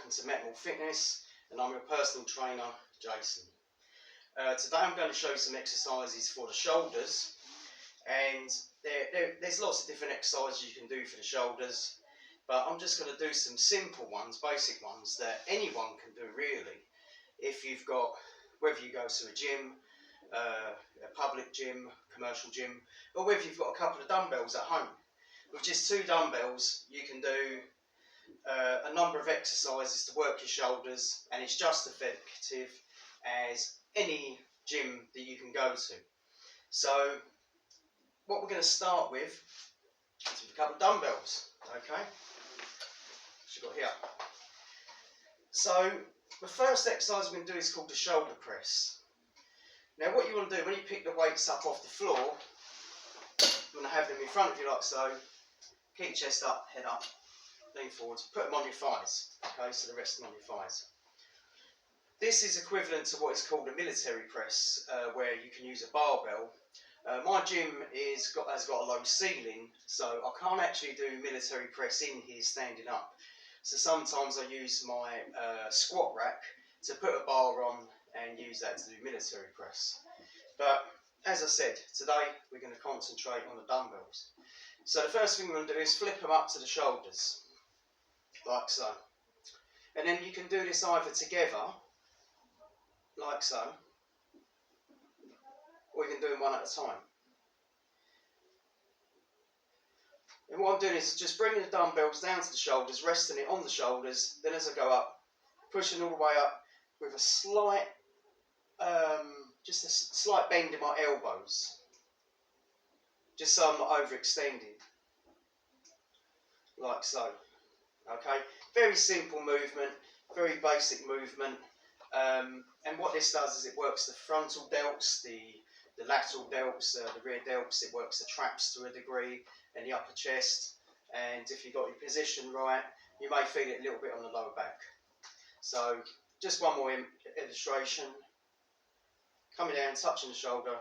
welcome to Metamorph Fitness, and I'm your personal trainer, Jason. Today I'm going to show you some exercises for the shoulders, and there's lots of different exercises you can do for the shoulders, but I'm just going to do some simple ones, basic ones that anyone can do really. If you've got, whether you go to a gym, a public gym, commercial gym, or whether you've got a couple of dumbbells at home. With just 2 dumbbells you can do a number of exercises to work your shoulders, and it's just effective as any gym that you can go to. So what we're going to start with is with a couple of dumbbells, okay, which you've got here. So the first exercise we're going to do is called the shoulder press. Now what you want to do when you pick the weights up off the floor, you want to have them in front of you like so, keep your chest up, head up, lean forwards, put them on your thighs, okay, so the rest of them on your thighs. This is equivalent to what is called a military press, where you can use a barbell. My gym has got a low ceiling, so I can't actually do military press in here standing up. So sometimes I use my squat rack to put a bar on and use that to do military press. But as I said, today we're going to concentrate on the dumbbells. So the first thing we're going to do is flip them up to the shoulders, like so. And then you can do this either together, like so, or you can do them one at a time. And what I'm doing is just bringing the dumbbells down to the shoulders, resting it on the shoulders, then as I go up, pushing all the way up with a slight, just a slight bend in my elbows, just so I'm not overextending, like so. Okay, very simple movement, very basic movement, and what this does is it works the frontal delts, the lateral delts, the rear delts. It works the traps to a degree, and the upper chest. And if you've got your position right, you may feel it a little bit on the lower back. So just one more illustration. Coming down, touching the shoulder,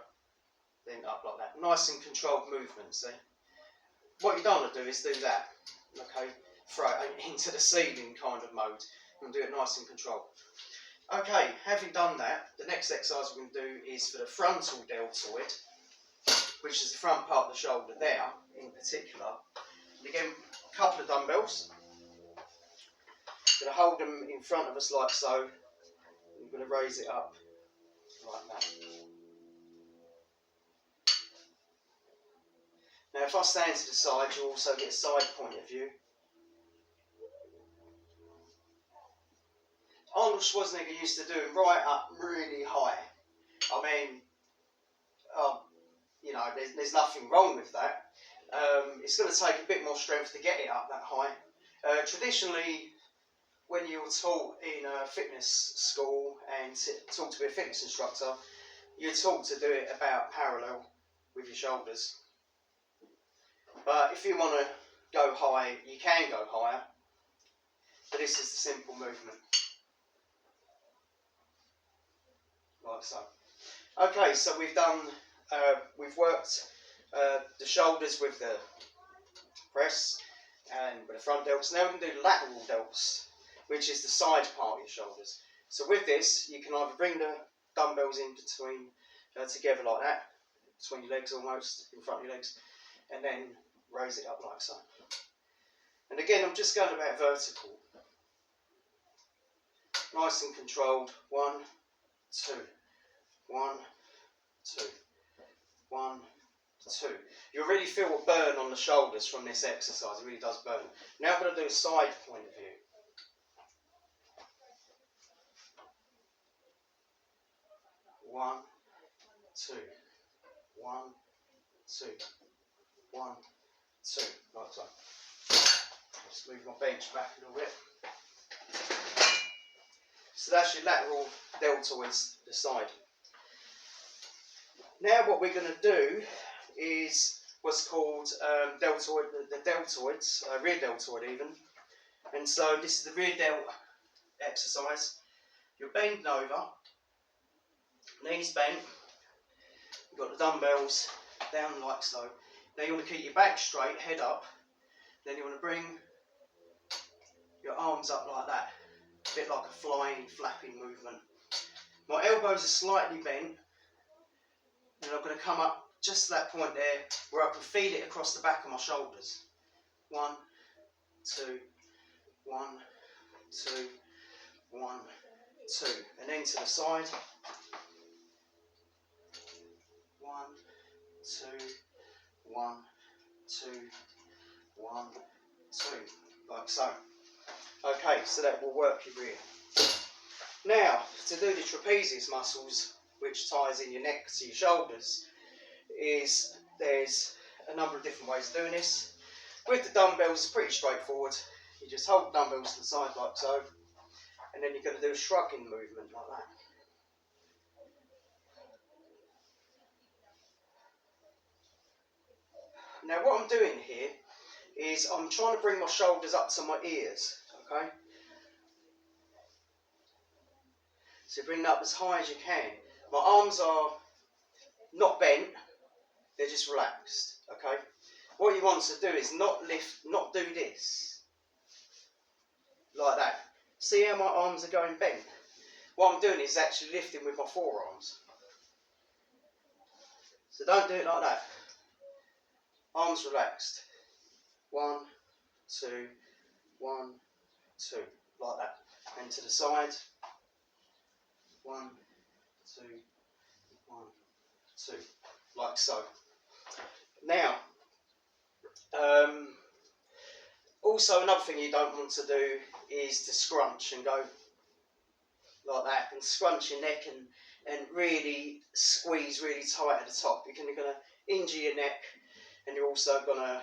then up like that. Nice and controlled movement, see? What you don't want to do is do that, okay? Throw it into the ceiling kind of mode, and do it nice and controlled. Okay, having done that, the next exercise we're going to do is for the frontal deltoid, which is the front part of the shoulder there in particular. And again, a couple of dumbbells. We're going to hold them in front of us like so. We're going to raise it up like that. Now if I stand to the side, you also get a side point of view. Arnold Schwarzenegger used to do them right up really high. I mean, you know, there's nothing wrong with that. It's going to take a bit more strength to get it up that high. Traditionally, when you were taught in a fitness school and taught to be a fitness instructor, you're taught to do it about parallel with your shoulders. But if you want to go high, you can go higher. But this is the simple movement. Like so. Okay, so we've done, we've worked the shoulders with the press and with the front delts. Now we can do lateral delts, which is the side part of your shoulders. So with this, you can either bring the dumbbells in between, together like that, between your legs almost, in front of your legs, and then raise it up like so. And again, I'm just going about vertical. Nice and controlled. 1, 2, 1, 2, 1, 2. You'll really feel a burn on the shoulders from this exercise. It really does burn. Now I'm going to do a side point of view. One, 2, 1, 2, 1, 2, like so. Just move my bench back a little bit. So that's your lateral deltoids, the side. Now what we're going to do is what's called deltoid, the deltoids, rear deltoid even. And so this is the rear delt exercise. You're bending over, knees bent, you've got the dumbbells down like so. Now you want to keep your back straight, head up. Then you want to bring your arms up like that. a bit like a flying, flapping movement. My elbows are slightly bent, and I'm going to come up just to that point there where I can feel it across the back of my shoulders. 1, 2, 1, 2, 1, 2, and then to the side. 1, 2, 1, 2, 1, 2, like so. Okay, so that will work your rear. Now, to do the trapezius muscles, which ties in your neck to your shoulders, there's a number of different ways of doing this. With the dumbbells, it's pretty straightforward. You just hold the dumbbells to the side like so, and then you're going to do a shrugging movement like that. Now what I'm doing here is I'm trying to bring my shoulders up to my ears, okay? So bring them up as high as you can. My arms are not bent, they're just relaxed, okay? What you want to do is not do this, like that. See how my arms are going bent? What I'm doing is actually lifting with my forearms. So don't do it like that. Arms relaxed. 1, 2, 1, 2, like that. And to the side. 1, 2, 1, 2, like so. Now, also another thing you don't want to do is to scrunch and go like that, and scrunch your neck and really squeeze really tight at the top. You're going to injure your neck, and you're also going to,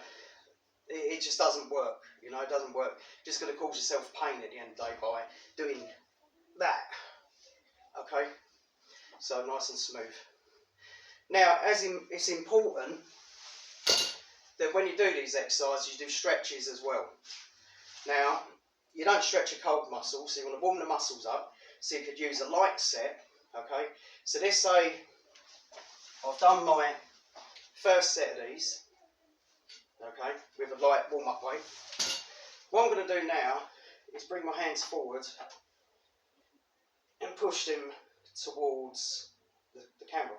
it just doesn't work, you know, it doesn't work. Just going to cause yourself pain at the end of the day by doing that. Okay, so nice and smooth. Now, it's important that when you do these exercises, you do stretches as well. Now, you don't stretch your cold muscles, so you want to warm the muscles up. So you could use a light set, okay? So let's say I've done my first set of these, okay, with a light warm-up weight. What I'm going to do now is bring my hands forward and push them towards the camera,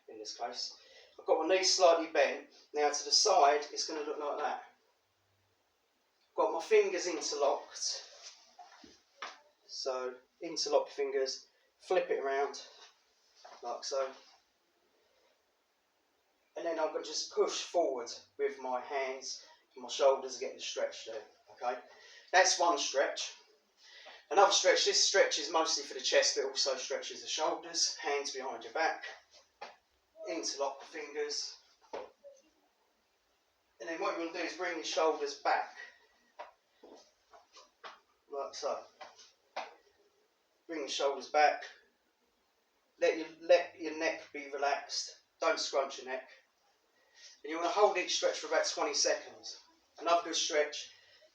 in this case. I've got my knees slightly bent. Now to the side, it's going to look like that. I've got my fingers interlocked. So, interlock your fingers, flip it around, like so. And then I'm going to just push forward with my hands, and my shoulders are getting stretched there, okay? That's one stretch. Another stretch, this stretch is mostly for the chest, but also stretches the shoulders, hands behind your back, interlock the fingers. And then what you want to do is bring your shoulders back, like so. Bring your shoulders back, let your neck be relaxed, don't scrunch your neck. And you want to hold each stretch for about 20 seconds. Another good stretch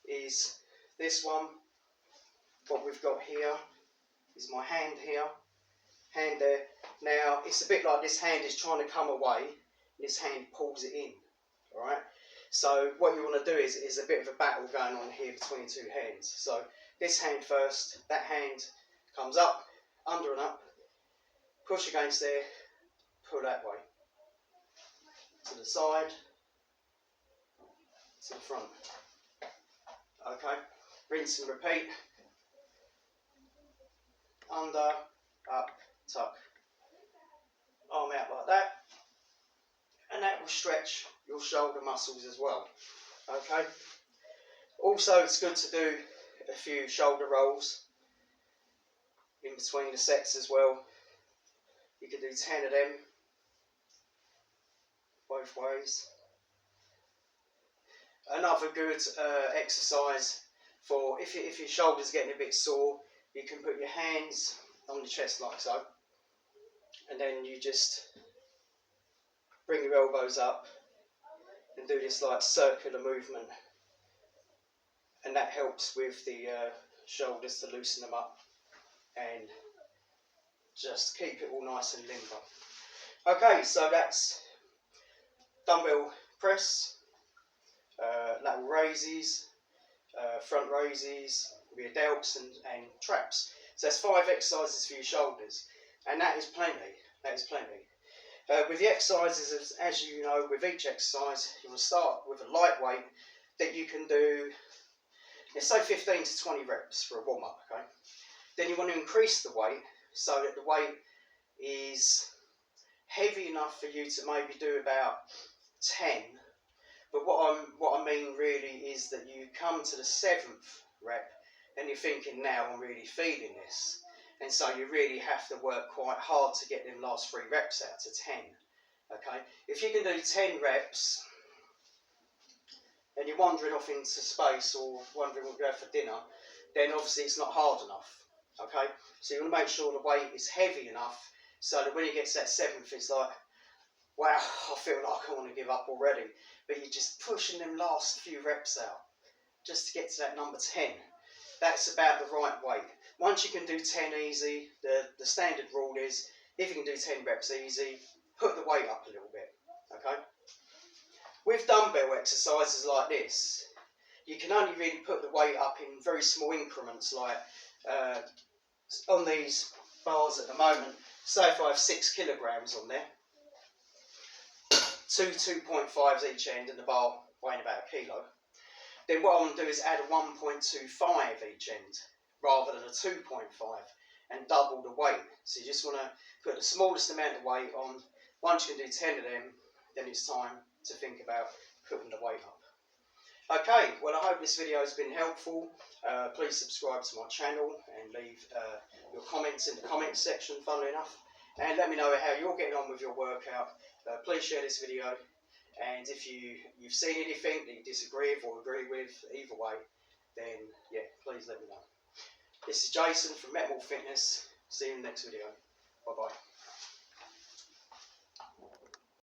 is this one. What we've got here is my hand here, hand there. Now it's a bit like this hand is trying to come away, this hand pulls it in, alright? So what you want to do is a bit of a battle going on here between two hands. So this hand first, that hand comes up, under and up, push against there, pull that way. To the side, to the front. Okay, rinse and repeat. Under, up, tuck. Arm out like that. And that will stretch your shoulder muscles as well. Okay. Also, it's good to do a few shoulder rolls in between the sets as well. You could do 10 of them both ways. Another good exercise for if your shoulder's getting a bit sore, you can put your hands on the chest like so, and then you just bring your elbows up and do this like circular movement, and that helps with the shoulders to loosen them up and just keep it all nice and limber. Okay, so that's dumbbell press, lateral raises, front raises, with your delts and traps. So that's 5 exercises for your shoulders, and that is plenty. That is plenty. With the exercises, as you know, with each exercise, you want to start with a light weight that you can do, let's say 15 to 20 reps for a warm-up, okay? Then you want to increase the weight so that the weight is heavy enough for you to maybe do about 10. But what I mean really is that you come to the 7th rep and you're thinking, now I'm really feeling this. And so you really have to work quite hard to get them last 3 reps out to 10. Okay? If you can do 10 reps and you're wandering off into space or wondering what you have for dinner, then obviously it's not hard enough. Okay? So you want to make sure the weight is heavy enough so that when you get to that 7th, it's like, wow, I feel like I want to give up already. But you're just pushing them last few reps out just to get to that number 10. That's about the right weight. Once you can do 10 easy, the standard rule is, if you can do 10 reps easy, put the weight up a little bit, okay? With dumbbell exercises like this, you can only really put the weight up in very small increments, like on these bars at the moment, say if I have 6 kilograms on there, 2.5s each end and the bar weighing about a kilo, then what I want to do is add a 1.25 each end rather than a 2.5 and double the weight. So you just want to put the smallest amount of weight on. Once you can do 10 of them, then it's time to think about putting the weight up. Okay, well I hope this video has been helpful. Please subscribe to my channel and leave your comments in the comments section, funnily enough. And let me know how you're getting on with your workout. Please share this video. And if you've seen anything that you disagree with or agree with, either way, then yeah, please let me know. This is Jason from Metamorph Fitness. See you in the next video. Bye bye.